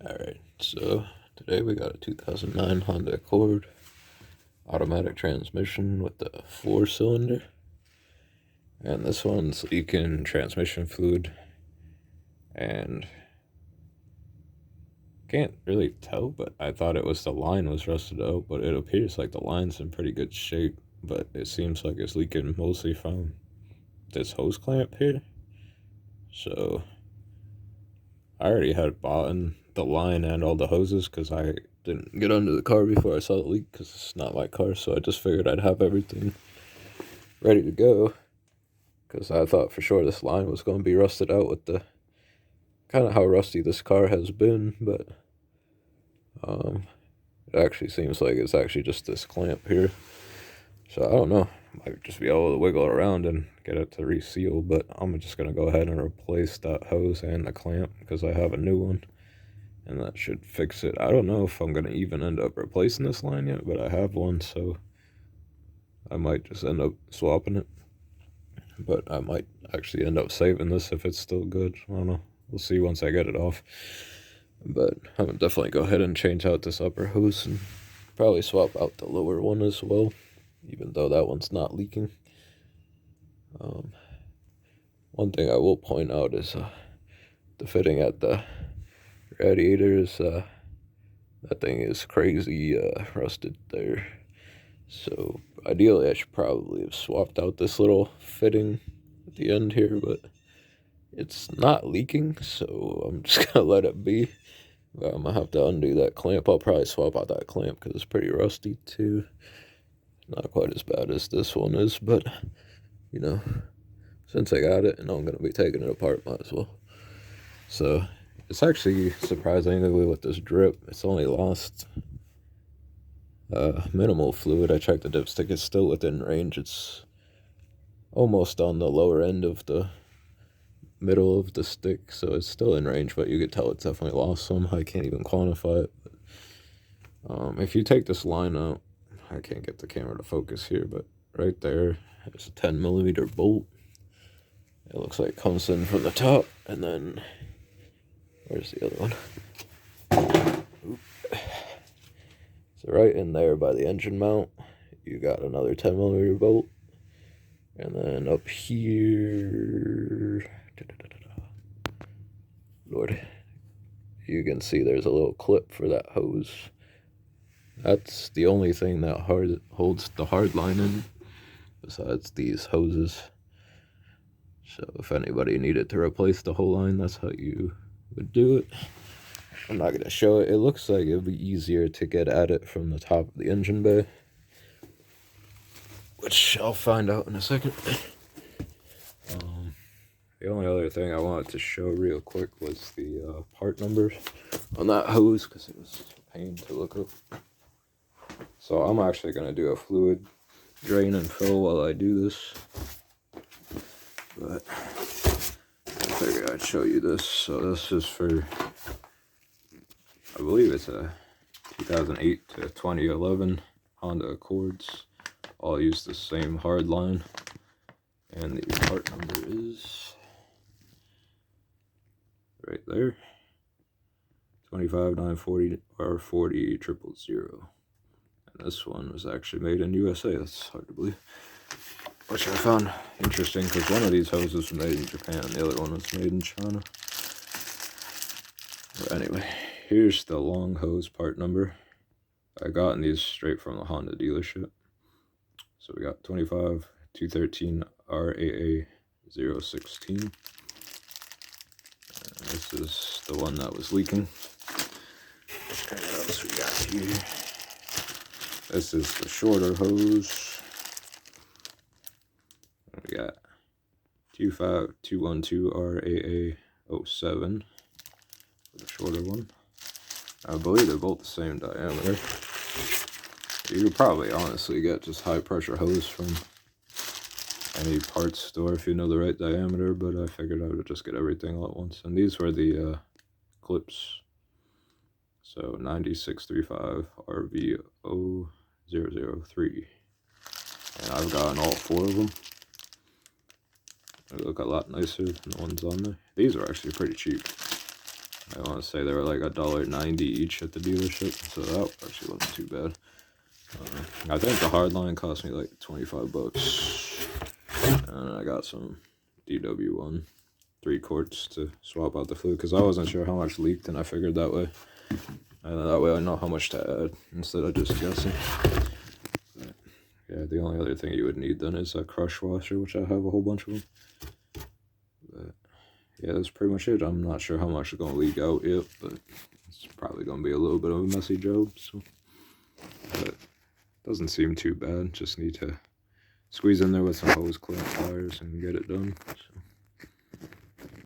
Alright, so today we got a 2009 Honda Accord automatic transmission with the 4-cylinder. And this one's leaking transmission fluid. And can't really tell, but I thought it was the line was rusted out, but it appears like the line's in pretty good shape. But it seems like it's leaking mostly from this hose clamp here. So I already had bought the line and all the hoses because I didn't get under the car before I saw the leak because it's not my car. So I just figured I'd have everything ready to go because I thought for sure this line was going to be rusted out with the kind of how rusty this car has been. But it actually seems like it's actually just this clamp here. So I don't know. Might just be able to wiggle around and get it to reseal, but I'm just going to go ahead and replace that hose and the clamp because I have a new one, and that should fix it. I don't know if I'm going to even end up replacing this line yet, but I have one, so I might just end up swapping it. But I might actually end up saving this if it's still good. I don't know. We'll see once I get it off. But I'm going to definitely go ahead and change out this upper hose and probably swap out the lower one as well, even though that one's not leaking. One thing I will point out is the fitting at the radiators. That thing is crazy rusted there. So ideally I should probably have swapped out this little fitting at the end here, but it's not leaking, so I'm just going to let it be. But I'm going to have to undo that clamp. I'll probably swap out that clamp because it's pretty rusty too. Not quite as bad as this one is, but, you know, since I got it and I'm going to be taking it apart, might as well. So, it's actually surprisingly with this drip, it's only lost minimal fluid. I checked the dipstick, it's still within range. It's almost on the lower end of the middle of the stick, so it's still in range, but you could tell it's definitely lost some. I can't even quantify it. But, if you take this line out, I can't get the camera to focus here, but right there, it's a 10mm bolt. It looks like it comes in from the top, and then, where's the other one? Oop. So right in there by the engine mount, you got another 10mm bolt. And then up here, Lord, you can see there's a little clip for that hose. That's the only thing that holds the hard line in, besides these hoses. So if anybody needed to replace the whole line, that's how you would do it. I'm not going to show it. It looks like it would be easier to get at it from the top of the engine bay, which I'll find out in a second. The only other thing I wanted to show real quick was the part numbers on that hose, because it was a pain to look up. So I'm actually going to do a fluid drain and fill while I do this. But I figured I'd show you this. So this is for, I believe it's a 2008 to 2011 Honda Accords. All use the same hard line. And the part number is right there. 25940 R40 000. And this one was actually made in USA. That's hard to believe. Which I found interesting because one of these hoses was made in Japan, the other one was made in China. But anyway, here's the long hose part number. I got these straight from the Honda dealership. So we got 25213 RAA 016. And this is the one that was leaking. What else we got here? This is the shorter hose. We got 25212 RAA 07 for the shorter one. I believe they're both the same diameter. You could probably honestly get just high pressure hose from any parts store if you know the right diameter, but I figured I would just get everything all at once. And these were the clips. So 9635 RV 003. And I've gotten all 4 of them. They look a lot nicer than the ones on there. These are actually pretty cheap. I want to say they were like $1.90 each at the dealership, so that actually wasn't too bad. I think the hardline cost me like 25 bucks, and I got some DW1 3 quarts to swap out the fluid because I wasn't sure how much leaked, and I figured that way. And that way I know how much to add instead of just guessing. But yeah, the only other thing you would need then is a crush washer, which I have a whole bunch of them. But yeah, that's pretty much it. I'm not sure how much is going to leak out yet, but it's probably going to be a little bit of a messy job. So, but it doesn't seem too bad. Just need to squeeze in there with some hose clamp pliers and get it done. So.